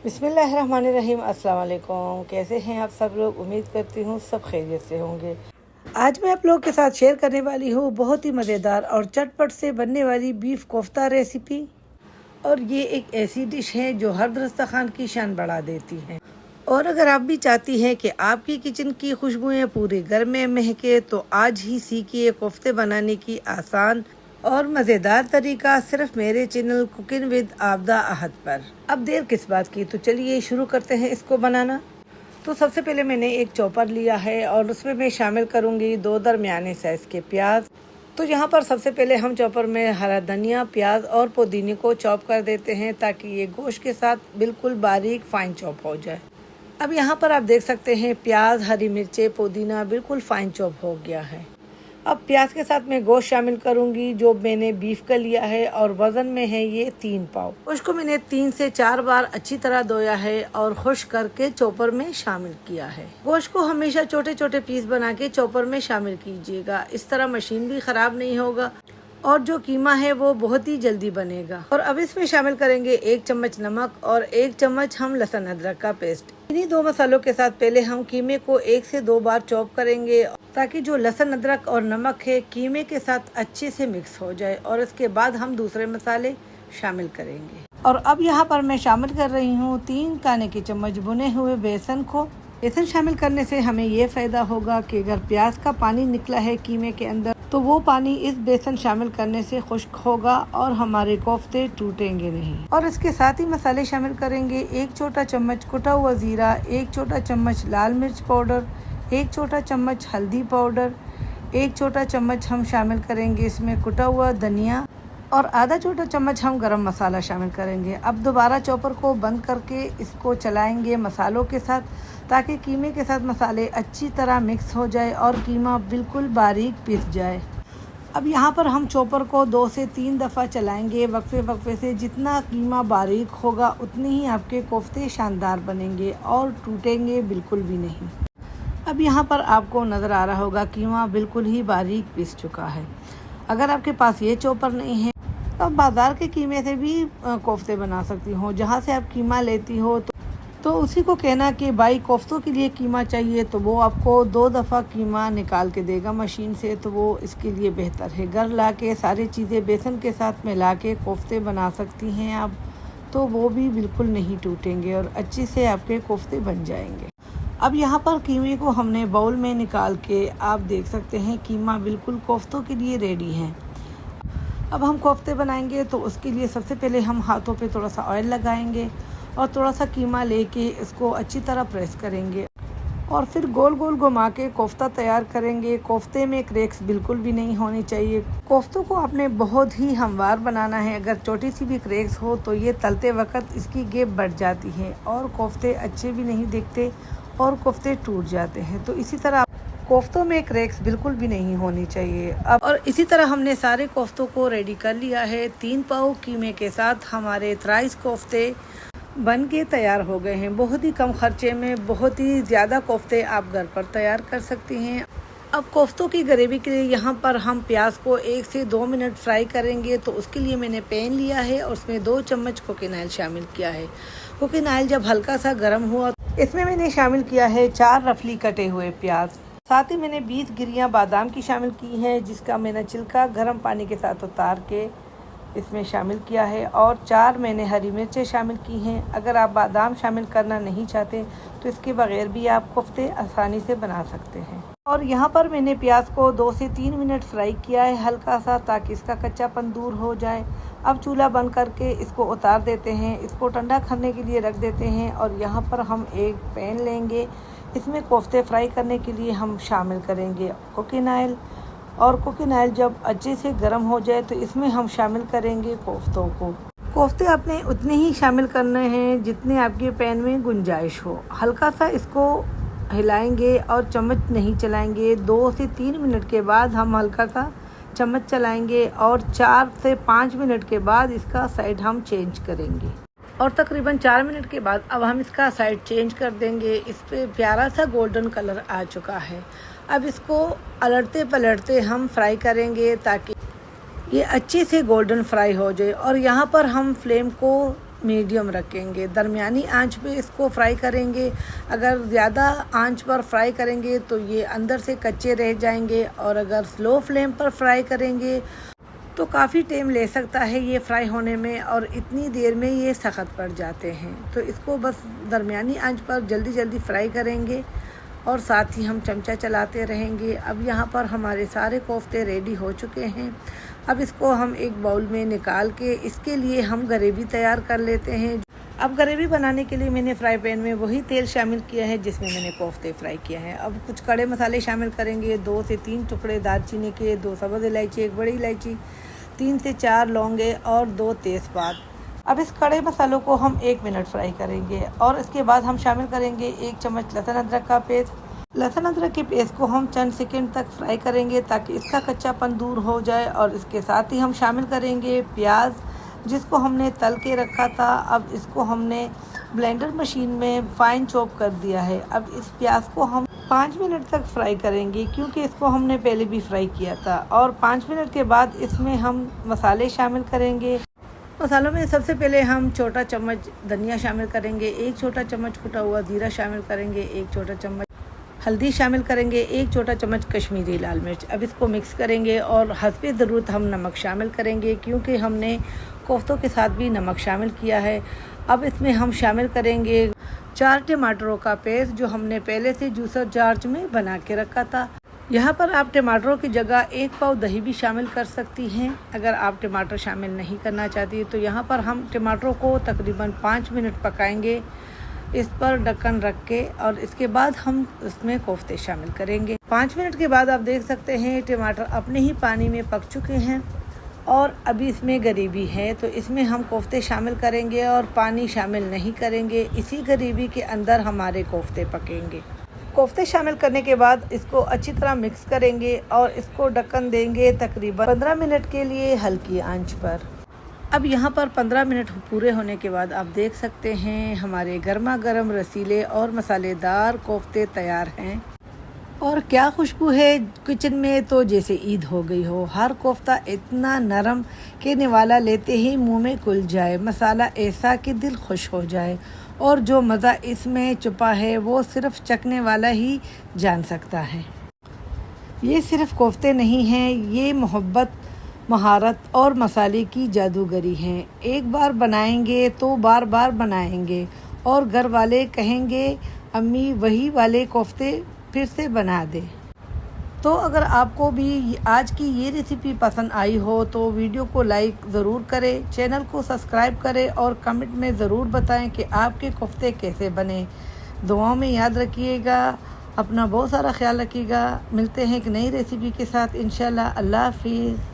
बिस्मिल्लाहिर्रहमानिर्रहीम। अस्सलाम वालेकुम। कैसे हैं आप सब लोग? उम्मीद करती हूँ सब खैरियत से होंगे। आज मैं आप लोगों के साथ शेयर करने वाली हूँ बहुत ही मज़ेदार और चटपट से बनने वाली बीफ कोफ्ता रेसिपी। और ये एक ऐसी डिश है जो हर दस्तरखान की शान बढ़ा देती है। और अगर आप भी चाहती हैं कि आपकी किचन की खुशबुएं पूरे घर में महके तो आज ही सीखिए कोफ्ते बनाने की आसान और मज़ेदार तरीका सिर्फ मेरे चैनल कुकिंग विद आबदा अहद पर। अब देर किस बात की, तो चलिए शुरू करते हैं इसको बनाना। तो सबसे पहले मैंने एक चॉपर लिया है और उसमें मैं शामिल करूंगी 2 दरमियाने साइज़ के प्याज। तो यहाँ पर सबसे पहले हम चॉपर में हरा धनिया, प्याज और पुदीने को चॉप कर देते हैं ताकि ये गोश्त के साथ बिल्कुल बारीक फाइन चॉप हो जाए। अब यहाँ पर आप देख सकते हैं प्याज, हरी मिर्चें, पुदीना बिल्कुल फाइन चॉप हो गया है। अब प्याज के साथ मैं गोश्त शामिल करूंगी जो मैंने बीफ का लिया है और वज़न में है ये 3 पाव। गोश्त को मैंने 3 से 4 बार अच्छी तरह धोया है और खुश करके चॉपर में शामिल किया है। गोश्त को हमेशा छोटे छोटे पीस बना के चॉपर में शामिल कीजिएगा, इस तरह मशीन भी खराब नहीं होगा और जो कीमा है वो बहुत ही जल्दी बनेगा। और अब इसमें शामिल करेंगे 1 चम्मच नमक और 1 चम्मच हम लहसुन अदरक का पेस्ट। इन्हीं 2 मसालों के साथ पहले हम कीमे को 1 से 2 बार चॉप करेंगे ताकि जो लहसुन अदरक और नमक है कीमे के साथ अच्छे से मिक्स हो जाए और इसके बाद हम दूसरे मसाले शामिल करेंगे। और अब यहाँ पर मैं शामिल कर रही हूँ 3 खाने के चम्मच भुने हुए बेसन को। बेसन शामिल करने से हमें ये फ़ायदा होगा कि अगर प्याज का पानी निकला है कीमे के अंदर तो वो पानी इस बेसन शामिल करने से खुश्क होगा और हमारे कोफ्ते टूटेंगे नहीं। और इसके साथ ही मसाले शामिल करेंगे 1 छोटा चम्मच कुटा हुआ ज़ीरा, 1 छोटा चम्मच लाल मिर्च पाउडर, 1 छोटा चम्मच हल्दी पाउडर, 1 छोटा चम्मच हम शामिल करेंगे इसमें कुटा हुआ धनिया और आधा छोटा चम्मच हम गरम मसाला शामिल करेंगे। अब दोबारा चॉपर को बंद करके इसको चलाएंगे मसालों के साथ ताकि कीमे के साथ मसाले अच्छी तरह मिक्स हो जाए और कीमा बिल्कुल बारीक पिस जाए। अब यहाँ पर हम चॉपर को 2 से 3 दफ़ा चलाएंगे वक्फे वक्फे से। जितना कीमा बारीक होगा उतने ही आपके कोफ्ते शानदार बनेंगे और टूटेंगे बिल्कुल भी नहीं। अब यहाँ पर आपको नज़र आ रहा होगा कीमा बिल्कुल ही बारीक पिस चुका है। अगर आपके पास ये चॉपर नहीं है तो आप बाज़ार के कीमे से भी कोफ्ते बना सकती हो। जहाँ से आप कीमा लेती हो तो उसी को कहना कि भाई कोफ्तों के लिए कीमा चाहिए तो वो आपको 2 दफ़ा कीमा निकाल के देगा मशीन से, तो वो इसके लिए बेहतर है। घर ला के सारी चीज़ें बेसन के साथ मिला के कोफ्ते बना सकती हैं आप, तो वो भी बिल्कुल नहीं टूटेंगे और अच्छे से आपके कोफ्ते बन जाएंगे। अब यहाँ पर कीमे को हमने बाउल में निकाल के आप देख सकते हैं कीमा बिल्कुल कोफ्तों के लिए रेडी है। अब हम कोफ्ते बनाएंगे तो उसके लिए सबसे पहले हम हाथों पे थोड़ा सा ऑयल लगाएंगे और थोड़ा सा कीमा लेके इसको अच्छी तरह प्रेस करेंगे और फिर गोल गोल घुमा के कोफ्ता तैयार करेंगे। कोफ्ते में क्रैक्स बिल्कुल भी नहीं होनी चाहिए। कोफ्तों को आपने बहुत ही हमवार बनाना है। अगर छोटी सी भी क्रैक्स हो तो ये तलते वक्त इसकी गैप बढ़ जाती है और कोफ्ते अच्छे भी नहीं दिखते और कोफ्ते टूट जाते हैं। तो इसी तरह कोफ्तों में क्रैक्स बिल्कुल भी नहीं होनी चाहिए। अब और इसी तरह हमने सारे कोफ्तों को रेडी कर लिया है। 3 पाव कीमे के साथ हमारे थ्राइस कोफ्ते बन के तैयार हो गए हैं। बहुत ही कम खर्चे में बहुत ही ज़्यादा कोफ्ते आप घर पर तैयार कर सकती हैं। अब कोफ्तों की ग्रेवी के लिए यहाँ पर हम प्याज को 1 से 2 मिनट फ्राई करेंगे। तो उसके लिए मैंने पैन लिया है और उसमें 2 चम्मच कुकिंग ऑयल शामिल किया है। कुकिंग ऑयल जब हल्का सा गर्म हुआ इसमें मैंने शामिल किया है 4 रफली कटे हुए प्याज। साथ ही मैंने 20 गिरियाँ बादाम की शामिल की हैं जिसका मैंने छिलका गर्म पानी के साथ उतार के इसमें शामिल किया है और 4 मैंने हरी मिर्चें शामिल की हैं। अगर आप बादाम शामिल करना नहीं चाहते तो इसके बगैर भी आप कोफ्ते आसानी से बना सकते हैं। और यहाँ पर मैंने प्याज को 2 से 3 मिनट फ्राई किया है हल्का सा ताकि इसका कच्चापन दूर हो जाए। अब चूल्हा बंद करके इसको उतार देते हैं, इसको ठंडा करने के लिए रख देते हैं। और यहाँ पर हम एक पैन लेंगे, इसमें कोफ्ते फ्राई करने के लिए हम शामिल करेंगे कुकिंग ऑयल। और कुकिंग ऑयल जब अच्छे से गर्म हो जाए तो इसमें हम शामिल करेंगे कोफ्तों को। कोफ्ते आपने उतने ही शामिल करने हैं जितने आपके पैन में गुंजाइश हो। हल्का सा इसको हिलाएंगे और चम्मच नहीं चलाएंगे। 2 से 3 मिनट के बाद हम हल्का सा चम्मच चलाएंगे और 4 से 5 मिनट के बाद इसका साइड हम चेंज करेंगे। और तकरीबन 4 मिनट के बाद अब हम इसका साइड चेंज कर देंगे। इस पे प्यारा सा गोल्डन कलर आ चुका है। अब इसको अलटते पलटते हम फ्राई करेंगे ताकि ये अच्छे से गोल्डन फ्राई हो जाए। और यहाँ पर हम फ्लेम को मीडियम रखेंगे। दरमियानी आंच पे इसको फ्राई करेंगे। अगर ज़्यादा आंच पर फ्राई करेंगे तो ये अंदर से कच्चे रह जाएंगे, और अगर स्लो फ्लेम पर फ्राई करेंगे तो काफ़ी टाइम ले सकता है ये फ्राई होने में, और इतनी देर में ये सख्त पड़ जाते हैं। तो इसको बस दरमियानी आंच पर जल्दी जल्दी फ्राई करेंगे, और साथ ही हम चमचा चलाते रहेंगे। अब यहाँ पर हमारे सारे कोफ्ते रेडी हो चुके हैं। अब इसको हम एक बाउल में निकाल के इसके लिए हम ग्रेवी तैयार कर लेते हैं। अब ग्रेवी बनाने के लिए मैंने फ्राई पैन में वही तेल शामिल किया है जिसमें मैंने कोफ्ते फ्राई किए हैं। अब कुछ कड़े मसाले शामिल करेंगे। 2 से 3 टुकड़े दालचीनी के, 2 सब्ज़ इलायची, 1 बड़ी इलायची, 3 से 4 लौंगे और 2 तेज़पात। अब इस कड़े मसालों को हम 1 मिनट फ्राई करेंगे, और इसके बाद हम शामिल करेंगे 1 चम्मच लहसुन अदरक का पेस्ट। लहसुन अदरक के पेस्ट को हम चंद सेकंड तक फ्राई करेंगे ताकि इसका कच्चापन दूर हो जाए, और इसके साथ ही हम शामिल करेंगे प्याज जिसको हमने तल के रखा था। अब इसको हमने ब्लेंडर मशीन में फाइन चॉप कर दिया है। अब इस प्याज को हम 5 मिनट तक फ्राई करेंगे, क्योंकि इसको हमने पहले भी फ्राई किया था। और 5 मिनट के बाद इसमें हम मसाले शामिल करेंगे। मसालों में सबसे पहले हम छोटा चम्मच धनिया शामिल करेंगे, 1 छोटा चम्मच कुटा हुआ जीरा शामिल करेंगे, 1 छोटा चम्मच हल्दी शामिल करेंगे, 1 छोटा चम्मच कश्मीरी लाल मिर्च। अब इसको मिक्स करेंगे, और हस्बे ज़रूरत हम नमक शामिल करेंगे, क्योंकि हमने कोफ्तों के साथ भी नमक शामिल किया है। अब इसमें हम शामिल करेंगे 4 टमाटरों का पेस्ट जो हमने पहले से जूसर जार में बना के रखा था। यहाँ पर आप टमाटरों की जगह 1 पाव दही भी शामिल कर सकती हैं। अगर आप टमाटर शामिल नहीं करना चाहती तो यहाँ पर हम टमाटरों को तकरीबन 5 मिनट पकाएंगे इस पर ढक्कन रख के, और इसके बाद हम इसमें कोफ्ते शामिल करेंगे। 5 मिनट के बाद आप देख सकते हैं टमाटर अपने ही पानी में पक चुके हैं, और अभी इसमें ग्रेवी है तो इसमें हम कोफ्ते शामिल करेंगे और पानी शामिल नहीं करेंगे। इसी ग्रेवी के अंदर हमारे कोफ्ते पकेंगे। कोफ्ते शामिल करने के बाद इसको अच्छी तरह मिक्स करेंगे, और इसको ढक्कन देंगे तकरीबन 15 मिनट के लिए हल्की आंच पर। अब यहाँ पर 15 मिनट पूरे होने के बाद आप देख सकते हैं हमारे गर्मा गर्म रसीले और मसालेदार कोफ्ते तैयार हैं। और क्या खुशबू है किचन में, तो जैसे ईद हो गई हो। हर कोफ्ता इतना नरम कि निवाला लेते ही मुंह में घुल जाए, मसाला ऐसा कि दिल खुश हो जाए, और जो मज़ा इसमें छुपा है वो सिर्फ चखने वाला ही जान सकता है। ये सिर्फ कोफ्ते नहीं हैं, ये मोहब्बत, महारत और मसाले की जादूगरी हैं। एक बार बनाएंगे तो बार बार बनाएंगे, और घर वाले कहेंगे अम्मी वही वाले कोफ्ते फिर से बना दे। तो अगर आपको भी आज की ये रेसिपी पसंद आई हो तो वीडियो को लाइक ज़रूर करें, चैनल को सब्सक्राइब करें, और कमेंट में ज़रूर बताएं कि आपके कोफ्ते कैसे बने। दुआओं में याद रखिएगा, अपना बहुत सारा ख्याल रखिएगा। मिलते हैं एक नई रेसिपी के साथ इंशाल्लाह। अल्लाह हाफिज़।